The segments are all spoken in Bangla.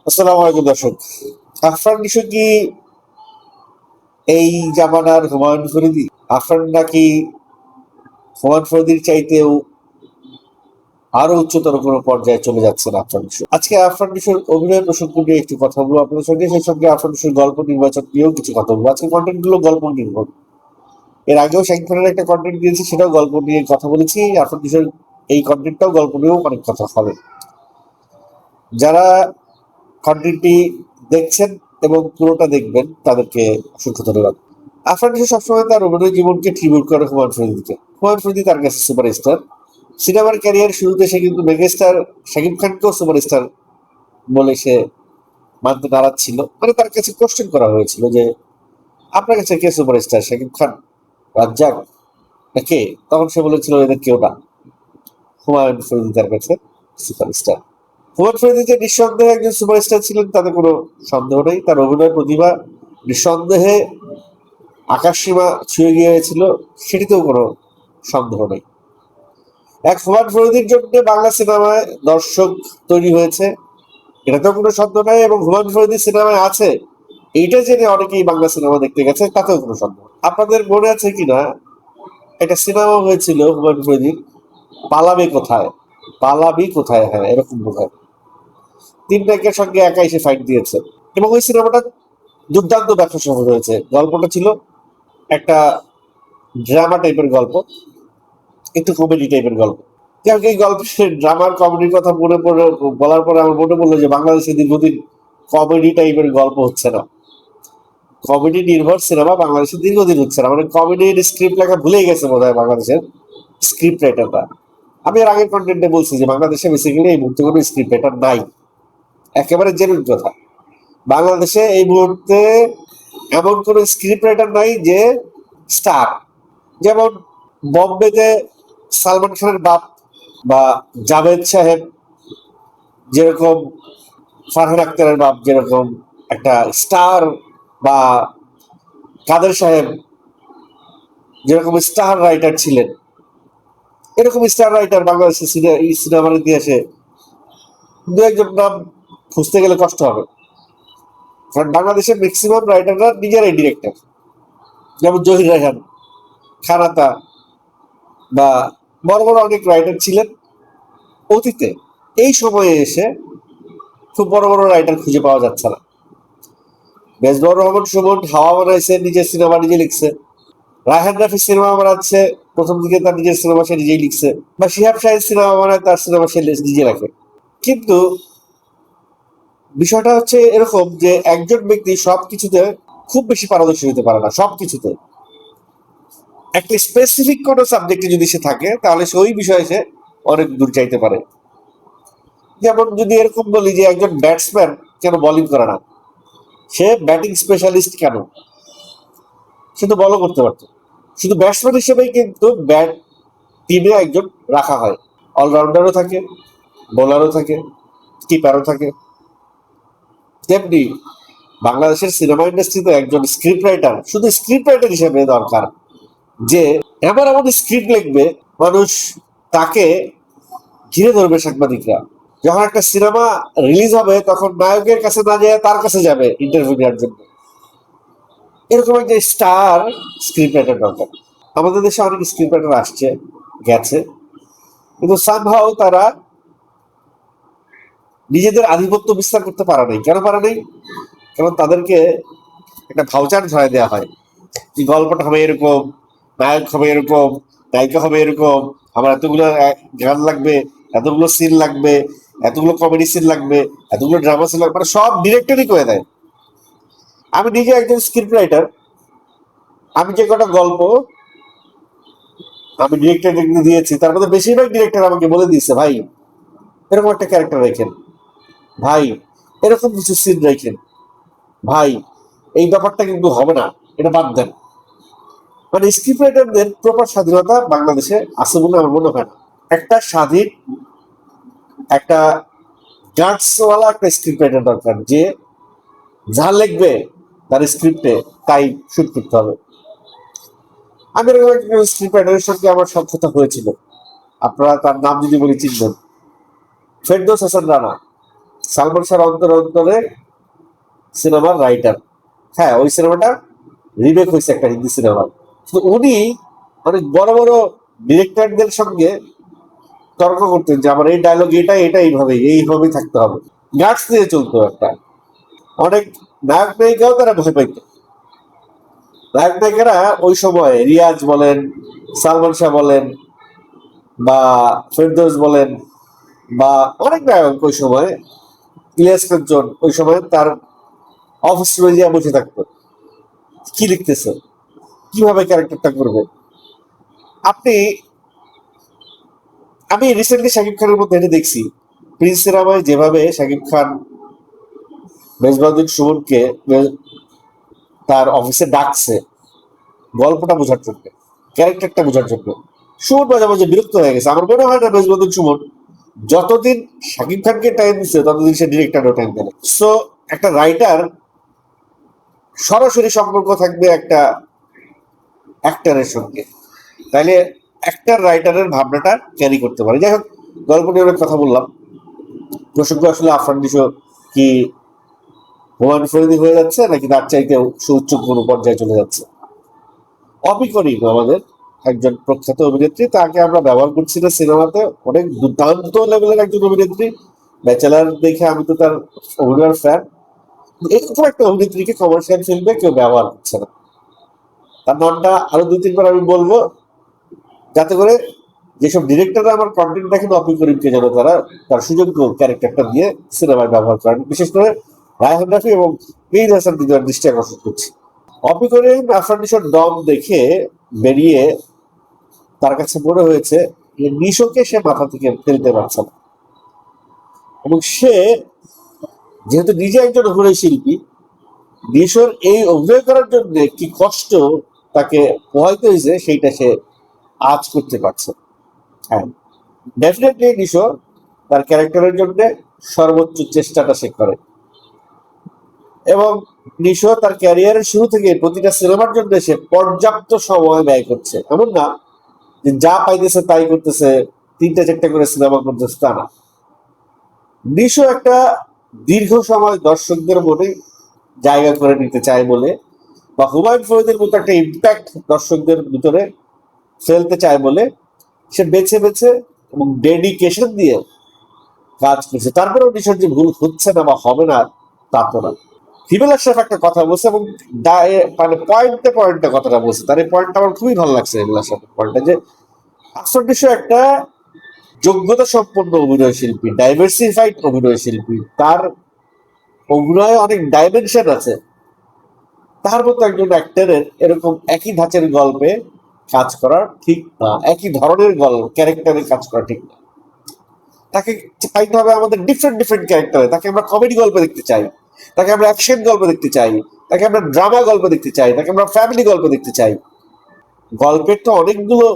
আসসালামু আলাইকুম দর্শক। আফরান নিশো কি এই জামানার হুমায়ুন ফরিদি? আফরান নাকি হুমায়ুন ফরিদির চাইতেও আরো উচ্চতর কোনো পর্যায়ে চলে যাচ্ছেন আফরান নিশো? আজকে আফরান নিশোর অভিনয় প্রসঙ্গ নিয়ে একটু কথা বলবো আপনাদের সঙ্গে, সেই সঙ্গে আফরান নিশোর গল্প নির্বাচন নিয়েও কিছু কথা বলবো। আজকে কন্টেন্ট গুলো গল্প নির্ভর। এর আগেও শাকিব খানের একটা কন্টেন্ট দিয়েছি, সেটাও গল্প নিয়ে কথা বলেছি। আফরান নিশোর এই কন্টেন্টটাও গল্প নিয়েও অনেক কথা হবে। যারা কন্টেন্টটি দেখছেন এবং পুরোটা দেখবেন তাদেরকে অসংখ্য ধন্যবাদ। আফরান নিশো সবসময় তার অভিনয় জীবনকে ট্রিবিউট করে হুমায়ুন ফরিদিকে। হুমায়ুন ফরিদি তার কাছে সুপারস্টার। সিনেমার ক্যারিয়ার শুরুতে সে কিন্তু মেগাস্টার শাকিব খানকেও সুপারস্টার বলে সে মানতে নারাজ ছিল। মানে তার কাছে কোশ্চেন করা হয়েছিল যে আপনার কাছে কে সুপারস্টার, শাকিব খান, রাজ্জাক না কে? তখন সে বলেছিল এদের কেউ না, হুমায়ুন ফরিদি তার কাছে সুপারস্টার। হুমায়ুন ফরিদি যে নিঃসন্দেহে একজন সুপারস্টার ছিলেন তাতে কোনো সন্দেহ নেই। তার অভিনয় প্রতিভা নিঃসন্দেহে আকাশ সীমা ছুঁয়ে গিয়েছিল, সেটিতেও কোনো সন্দেহ নেই। এক হুমায়ুন ফরিদির জন্য বাংলা সিনেমায় দর্শক তৈরি হয়েছে, এটাতেও কোনো সন্দেহ নাই। এবং হুমায়ুন ফরিদি সিনেমায় আছে এইটা জেনে অনেকেই বাংলা সিনেমা দেখতে গেছে, তাতেও কোনো সন্দেহ নেই। আপনাদের মনে আছে কিনা একটা সিনেমা হয়েছিল হুমায়ুন ফরিদির, পালাবি কোথায়, পালাবি কোথায়, হ্যাঁ এরকম বোধহয়। তিন নায়কের সঙ্গে একা এসে ফাইট দিয়েছে এবং ওই সিনেমাটা দুর্দান্ত ব্যবসা সফল হয়েছে। গল্পটা ছিল একটা ড্রামা টাইপের গল্প, একটু কমেডি টাইপের গল্প। যাক, এই গল্পের ড্রামার কমেডির কথা মনে পড়ে বলার পরে আমার মনে পড়লো যে বাংলাদেশে দীর্ঘদিন কমেডি টাইপের গল্প হচ্ছে না, কমেডি নির্ভর সিনেমা বাংলাদেশে দীর্ঘদিন হচ্ছে না। মানে কমেডির স্ক্রিপ্ট লেখা ভুলেই গেছে বোধ হয় বাংলাদেশের স্ক্রিপ্ট রাইটাররা। আমি এর আগের কন্টেন্টে বলছি যে বাংলাদেশে বেসিক্যালি এই মুহূর্তে কোনো স্ক্রিপ্ট রাইটার নাই, একেবারে জেনুইন কথা। বাংলাদেশে এই মুহূর্তে এমন কোনো স্ক্রিপ্ট রাইটার নাই যে স্টার। যেমন বম্বেতে সালমান খানের বাপ বা জাভেদ সাহেব যেরকম, ফারহান আক্তারের বাপ যেরকম একটা স্টার, বা কাদের সাহেব যেরকম স্টার রাইটার ছিলেন, এরকম স্টার রাইটার বাংলাদেশের সিনেমার ইতিহাসে দু একজন নাম খুঁজতে গেলে কষ্ট হবে। কারণ বাংলাদেশের ম্যাক্সিমাম রাইটাররা নিজেরাই ডিরেক্টর। যেমন জহির রায়হান, খানাতা বা বড় বড় অনেক রাইটার ছিলেন অতীতে। এই সময়ে এসে খুব বড় বড় রাইটার খুঁজে পাওয়া যাচ্ছে না। মেজবাহুর রহমান সুমন হাওয়া বানাইছে, নিজের সিনেমা নিজে লিখছে। রায়হান রাফি সিনেমা বানাচ্ছে, প্রথম দিকে তার নিজের সিনেমা সে নিজেই লিখছে। বা শিহাব শাহিদ সিনেমা বানায়, তার সিনেমা সে নিজে লেখে। কিন্তু বিষয়টা হচ্ছে এরকম যে একজন ব্যক্তি সবকিছুতে খুব বেশি পারদর্শী হতে পারে না। সবকিছুতে একটা স্পেসিফিক কোনো সাবজেক্টে যদি সে থাকে তাহলে সে ওই বিষয়ে সে অনেক দূর চাইতে পারে। যেমন যদি এরকম বলি যে একজন ব্যাটসম্যান কেন বোলিং করে না, সে ব্যাটিং স্পেশালিস্ট কেন, সে তো বলও করতে পারতো। শুধু ব্যাটসম্যান হিসেবেই কিন্তু ব্যাট টিমে একজন রাখা হয়, অলরাউন্ডারও থাকে, বোলারও থাকে, কিপারও থাকে। তেমনি বাংলাদেশের সিনেমা ইন্ডাস্ট্রিতে একজন স্ক্রিপ্ট রাইটার, শুধু স্ক্রিপ্ট রাইটার হিসেবে দরকার, যে এমন এমন স্ক্রিপ্ট লিখবে মানুষ তাকে ঘিরে ধরবে। সাংবাদিকরা যখন একটা সিনেমা রিলিজ হবে তখন নায়কের কাছে না যায় তার কাছে যাবে ইন্টারভিউ নেওয়ার জন্য। এরকম একটা স্টার স্ক্রিপ্ট রাইটার দরকার। আমাদের দেশে অনেক স্ক্রিপ্ট রাইটার আসছে গেছে, কিন্তু সামহাও তারা নিজেদের আধিপত্য বিস্তার করতে পারে নাই। কেন পারে নাই? কারণ তাদেরকে একটা ভাউচার ধরায় দেওয়া হয়, যে গল্পটা হবে এরকম, নায়ক হবে এরকম, নায়িকা হবে এরকম, আমার এতগুলো গান লাগবে, এতগুলো সিন লাগবে, এতগুলো কমেডি সিন লাগবে, এতগুলো ড্রামা সিন লাগবে, মানে সব ডিরেক্টরই করে দেয়। আমি নিজে একজন স্ক্রিপ্ট রাইটার। আমি যে কটা গল্প আমি ডিরেক্টর দিয়েছি তার মধ্যে বেশিরভাগ ডিরেক্টর আমাকে বলে দিয়েছে, ভাই এরকম একটা ক্যারেক্টার রেখেন, ভাই এরকম কিছু সিন রেখেন, ভাই এই ব্যাপারটা কিন্তু হবে না, এটা বাদ দেন। মানে স্ক্রিপ্ট রাইটারদের প্রপার স্বাধীনতা বাংলাদেশে আছে বলে আমার মনে হয় না। একটা স্বাধীন, একটা গার্ডসওয়ালা একটা স্ক্রিপ্ট রাইটার দরকার, যে যা লিখবে তার স্ক্রিপ্টে তাই শুট করতে হবে। আমি এরকম একটা স্ক্রিপ্ট রাইটারের সঙ্গে আমার সাক্ষাৎ হয়েছিল, আপনারা তার নাম যদি বলি চিনবেন, ফেরদৌস হাসান রানা। সালমান শাহর অন্তরে অন্তরে সিনেমার রাইটার। হ্যাঁ, ওই সিনেমাটা রিমেক হয়েছে একটা হিন্দি সিনেমা। তো উনি অনেক বড় বড় ডিরেক্টরদের সঙ্গে তর্ক করতেন যে আমার এই ডায়লগ এটা এইভাবেই থাকতে হবে, গার্ডস দিয়ে চলতো একটা। অনেক নায়ক নায়িকাও তারা ভয় পাইত। নায়ক নায়িকারা ওই সময় রিয়াজ বলেন, সালমান শাহ বলেন, বা ফেরদৌস বলেন, বা অনেক নায়ক ওই সময়, ইলিয়াস কাঞ্চন ওই সময় তার অফিস রুমে বসে থাকতো, কি লিখতেছে, কিভাবে ক্যারেক্টারটা করবে। আপনি আমি রিসেন্টলি শাকিব খানের মধ্যে এটা দেখছি, প্রিন্স সিনেমায় যেভাবে শাকিব খান মেজবাহুদ্দিন সুমনকে তার অফিসে ডাকছে গল্পটা বোঝার জন্য, ক্যারেক্টারটা বোঝার জন্য, সুমন মাঝে মাঝে বিরক্ত হয়ে গেছে। আমার মনে হয় না মেজবাহুদ্দিন সুমন যতদিন শাকিব খানকে টাইম দিচ্ছে ততদিন সে ডিরেক্টরও টাইম দেয়। সো একটা রাইটার সরাসরি সম্পর্ক থাকবে একটা অ্যাক্টারের সঙ্গে, তাইলে অ্যাক্টার রাইটারের ভাবনাটা ক্যারি করতে পারে। যাই হোক, গল্প নিয়ে অনেক কথা বললাম। প্রসঙ্গ আসলে আফরান নিশো কি হুমায়ুন ফরিদি হয়ে যাচ্ছে নাকি তার চাইতেও সুউচ্চ কোনো পর্যায়ে চলে যাচ্ছে? অপি করিম আমাদের একজন প্রখ্যাত অভিনেত্রী, তাকে আমরা ব্যবহার করছি না সিনেমাতে, অনেক দুর্দান্ত লেভেলের একজন অভিনেত্রী। ব্যাচেলার দেখে আমি তো তার অভিনয়ের ফ্যান। এরকম একটা অভিনেত্রীকে কমার্শিয়াল ফিল্মে কেউ ব্যবহার করছে না। তার নামটা আরো 2-3 বার আমি বলবো, যাতে করে যেসব ডিরেক্টররা আমার কন্টেন্ট দেখেন অপি করিমকে যেন তারা তার সুযোগ্য ক্যারেক্টারটা দিয়ে সিনেমায় ব্যবহার করেন। বিশেষ করে রায়হান রাফি এবং মেহিদ হাসান দিদার দৃষ্টি আকর্ষণ করছি। অপি করিম আফরান নিশোর দম দেখে বেরিয়ে তার কাছে মনে হয়েছে যে নিশোকে সে মাথা থেকে ফেলতে পারছে না, এবং সে যেহেতু নিজে একজন অভিনয় শিল্পী, নিশোর এই অভিনয় করার জন্য কি কষ্ট তাকে পোহাইতে হয়েছে সেইটা সে আজ করতে পারছে। হ্যাঁ, ডেফিনেটলি নিশো তার ক্যারেক্টারের জন্য সর্বোচ্চ চেষ্টাটা সে করে, এবং নিশো তার ক্যারিয়ারের শুরু থেকে প্রতিটা সিনেমার জন্য সে পর্যাপ্ত সময় ব্যয় করছে। এমন না যে যা পাইতেছে তাই করতেছে, 3-4টা করে সিনেমা করতেছে, তা না। নিশো একটা দীর্ঘ সময় দর্শকদের মনে জায়গা করে নিতে চায় বলে, বা হুমায়ুন ফরিদের মতো একটা ইম্প্যাক্ট দর্শকদের ভিতরে ফেলতে চায় বলে সে বেছে বেছে এবং ডেডিকেশন দিয়ে কাজ করছে। তারপরেও নিশোর যে ভুল হচ্ছে না বা হবে না তা তো না। হিমেল আশরাফ একটা কথা বলছে, এবং মানে পয়েন্টে পয়েন্টে কথাটা বলছে। তার এই পয়েন্টটা আমার খুবই ভালো লাগছে। হিমেল আশরাফের পয়েন্টটা যে আফরান নিশো একটা যোগ্যতা সম্পন্ন অভিনয় শিল্পী, ডাইভার্সিফাইড অভিনয় শিল্পী, তার অভিনয়ে অনেক ডাইমেনশন আছে। তার মতো একজন অ্যাক্টরের এরকম একই ধাঁচের গল্পে কাজ করা ঠিক না, একই ধরনের গল্প ক্যারেক্টারে কাজ করা ঠিক না। তাকে চাইতে হবে আমাদের ডিফারেন্ট ডিফারেন্ট ক্যারেক্টারে। তাকে আমরা কমেডি গল্পে দেখতে চাই, তাকে আমরা অ্যাকশন গল্পে দেখতে চাই, তাকে আমরা ড্রামা গল্পে দেখতে চাই, তাকে আমরা ফ্যামিলি গল্পে দেখতে চাই। গল্পের তো অনেকগুলো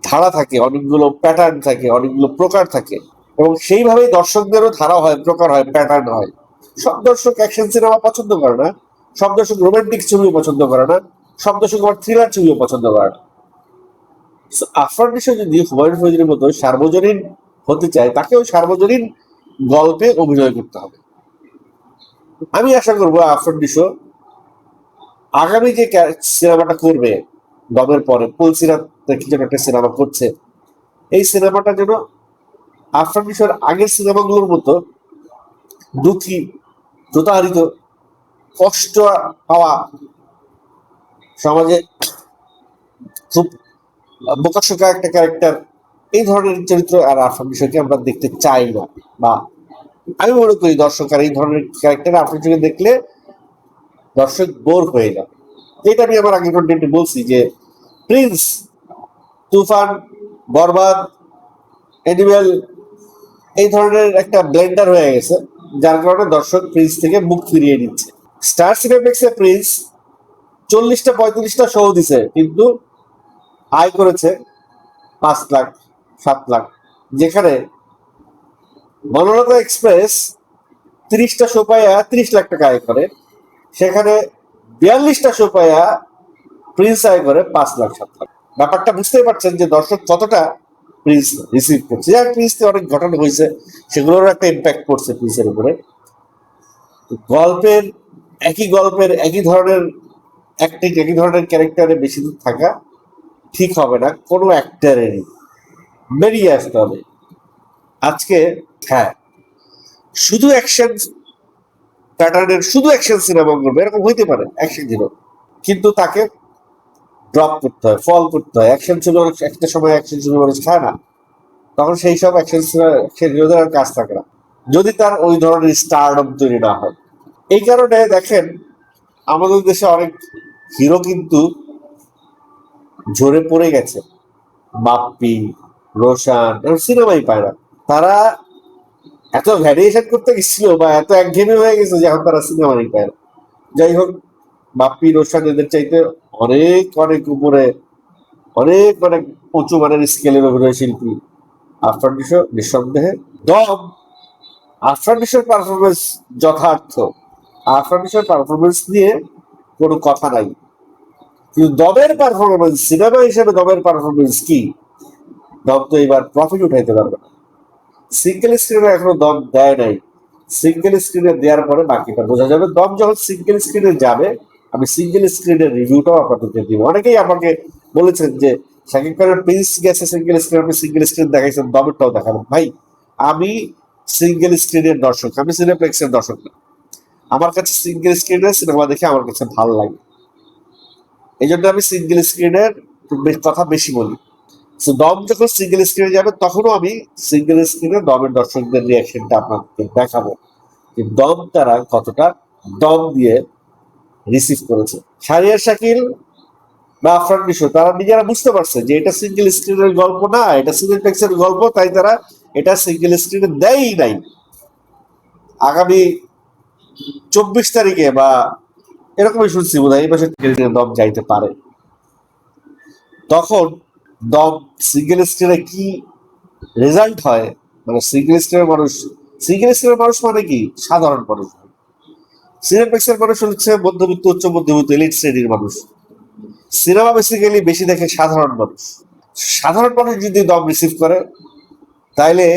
ধারা থাকে, অনেকগুলো প্যাটার্ন থাকে, অনেকগুলো প্রকার থাকে, এবং সেইভাবেই দর্শকদেরও ধারা হয়, প্রকার হয়, প্যাটার্ন হয়। সব দর্শক অ্যাকশন সিনেমা পছন্দ করে না, সব দর্শক রোমান্টিক ছবিও পছন্দ করে না, সব দর্শক আবার থ্রিলার ছবিও পছন্দ করে না। আফরান নিশো যদি হুমায়ুন ফরিদের মতো সার্বজনীন হতে চায়, তাকে ওই সার্বজনীন গল্পে অভিনয় করতে হবে। আমি আশা করবো আফরান নিশো আগামী যে সিনেমাটা করবে দমের পরে, পুলসিরাত কি যেন একটা সিনেমা করছে, এই সিনেমাটা যেন আফরান নিশোর আগের সিনেমাগুলোর মতো দুঃখী, প্রতারিত, কষ্ট পাওয়া, সমাজে খুব বোকাশোকা একটা ক্যারেক্টার, এই ধরনের চরিত্র আর আফরান নিশোকে আমরা দেখতে চাই না। বা আমি মনে করি দর্শক আর এই ধরনের ক্যারেক্টার আফরান নিশোকে দেখলে দর্শক বোর হয়ে যাবে। যেটা আমি আমার আগের কন্টেন্টে বলছি যে প্রিন্স, তুফান, বরবাদ, অ্যানিমেল এই ধরনের একটা ব্লেন্ডার হয়ে গেছে, যার কারণে দর্শক প্রিন্স থেকে মুখ ফিরিয়ে নিচ্ছে। স্টার সিনেপ্লেক্সে প্রিন্স 40-45টা শো দিছে, কিন্তু আয় করেছে 5 লাখ 7 লাখ, যেখানে বনলতা এক্সপ্রেস 30টা শো পাইয়া 30 লাখ টাকা আয় করে, সেখানে 42টা শো পাইয়া প্রিন্স আয় করে 5 লাখ 7 লাখ। ব্যাপারটা বুঝতেই পারছেন যে দর্শক কতটা প্রিন্স রিসিভ করছে। প্রিন্সে অনেক ঘটনা হয়েছে, সেগুলোর একটা ইম্প্যাক্ট পড়ছে প্রিন্সের উপরে। গল্পের একই ধরনের অ্যাক্টিং, একই ধরনের ক্যারেক্টারে বেশি দিন থাকা ঠিক হবে না কোনো অ্যাক্টারেরই, বেরিয়ে আসতে হবে। আজকে হ্যাঁ, শুধু অ্যাকশন প্যাটার্নের শুধু অ্যাকশন সিনেমা করবে এরকম হইতে পারে অ্যাকশন হিরো, কিন্তু তাকে ড্রপ করতে হয়, ফল করতে হয়। অ্যাকশন ছিল একটা সময়, অ্যাকশন ছিল মানুষ খায় না, তখন সেই সব অ্যাকশন হিরোদের আর কাজ থাকে না, যদি তার ওই ধরনের স্টারডম তৈরি না হয়। এই কারণে দেখেন আমাদের দেশে অনেক হিরো কিন্তু ঝরে পড়ে গেছে। বাপ্পি, রোশান সিনেমাই পায় না। তারা এত ভ্যারিয়েশন করতে গেছিল বা এত একঘেয়েমি হয়ে গেছে যে এখন তারা সিনেমাই পায় না। যাই হোক, বাপ্পি, রোশান এদের চাইতে অনেক অনেক উপরে, অনেক অনেক উঁচু মানের স্কেলের অভিনয় শিল্পী আফরান নিশো, নিঃসন্দেহে। দম, আফরান নিশোর পারফরমেন্স যথার্থ, আফরান নিশোর পারফরমেন্স নিয়ে কোনো কথা নাই, কিন্তু দমের পারফরমেন্স, সিনেমা হিসেবে দমের পারফরমেন্স কি, দম তো এবার প্রফিট উঠাইতে পারবে না। সিঙ্গেল স্ক্রিনে এখনো দম দেয় নাই, সিঙ্গেল স্ক্রিনে দেওয়ার পরে বাকিটা বোঝা যাবে। দম যখন সিঙ্গেল স্ক্রিনে যাবে, আমি সিঙ্গেল স্ক্রিনের রিভিউটাও আপনাদেরকে দিব। অনেকেই আমাকে বলেছেন যে শাকিব খানের প্রিন্স গেছে সিঙ্গেল স্ক্রিন, আপনি সিঙ্গেল স্ক্রিন দেখাইছেন, দমেরটাও দেখাবেন। ভাই, আমি সিঙ্গেল স্ক্রিনের দর্শক, আমি সিনেপ্লেক্সের দর্শক না। আমার কাছে সিঙ্গেল স্ক্রিনের সিনেমা দেখে আমার কাছে ভালো লাগে, এই জন্য আমি সিঙ্গেল স্ক্রিনের কথা বেশি বলি। দম যখন সিঙ্গেল স্ক্রিনে যাবে তখনও আমি সিঙ্গেল স্ক্রিনে দমের দর্শকদের রিয়াকশনটা আপনাকে দেখাবো, যে দম তারা কতটা দম দিয়ে রিসিভ করেছে। শাহরিয়ার শাকিল বা আফরান নিশো তারা নিজেরা বুঝতে পারছে যে এটা সিঙ্গেল স্ক্রিনের গল্প না, এটা সিনেপ্লেক্সের গল্প, তাই তারা এটা সিঙ্গেল স্ক্রিনে দেয়ই নাই। আগামী 24 তারিখে বা এরকমই শুনছি বোধ হয় এই মাসে দম যাইতে পারে। তখন দম সিঙ্গেল স্ক্রিনে কি রেজাল্ট হয়, মানে সিঙ্গেল স্ক্রিনের মানুষ মানে কি সাধারণ মানুষ, সিনেপ্লেক্সের মানুষ হচ্ছে মধ্যবিত্ত, উচ্চ মধ্যবিত্ত, এলিট শ্রেণীর মানুষ। সিনেমা বেসিক্যালি বেশি দেখে সাধারণ মানুষ। সাধারণ মানুষ যদি দম রিসিভ করে তাইলে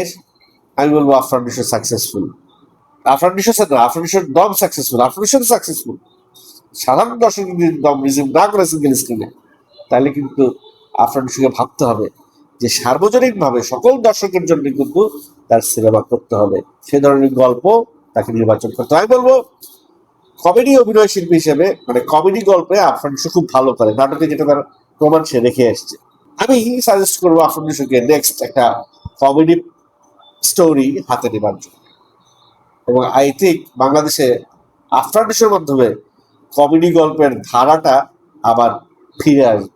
আমি বলবো আফরান নিশো সাকসেসফুল। আফরান নিশো না, আফরান নিশোর দম সাকসেসফুল, আফরান নিশো সাকসেসফুল। সাধারণ দর্শক যদি দম রিসিভ না করে সিঙ্গেল স্ক্রিনে, তাহলে কিন্তু আফরান নিশোকে ভাবতে হবে যে সার্বজনীনভাবে সকল দর্শকের জন্য কিন্তু তার সিনেমা করতে হবে, সে ধরনের গল্প তাকে নির্বাচন করতে হয়। আমি বলবো কমেডি অভিনয় শিল্পী হিসেবে, মানে কমেডি গল্পে আফরান নিশো খুব ভালো করে, নাটকে যেটা তার প্রমাণ সে রেখে আসছে। আমি সাজেস্ট করবো আফরান নিশোকে নেক্সট একটা কমেডি স্টোরি হাতে নেবার জন্য, এবং আই থিঙ্ক বাংলাদেশে আফরান নিশোর মাধ্যমে কমেডি গল্পের ধারাটা আবার ফিরে আসবে।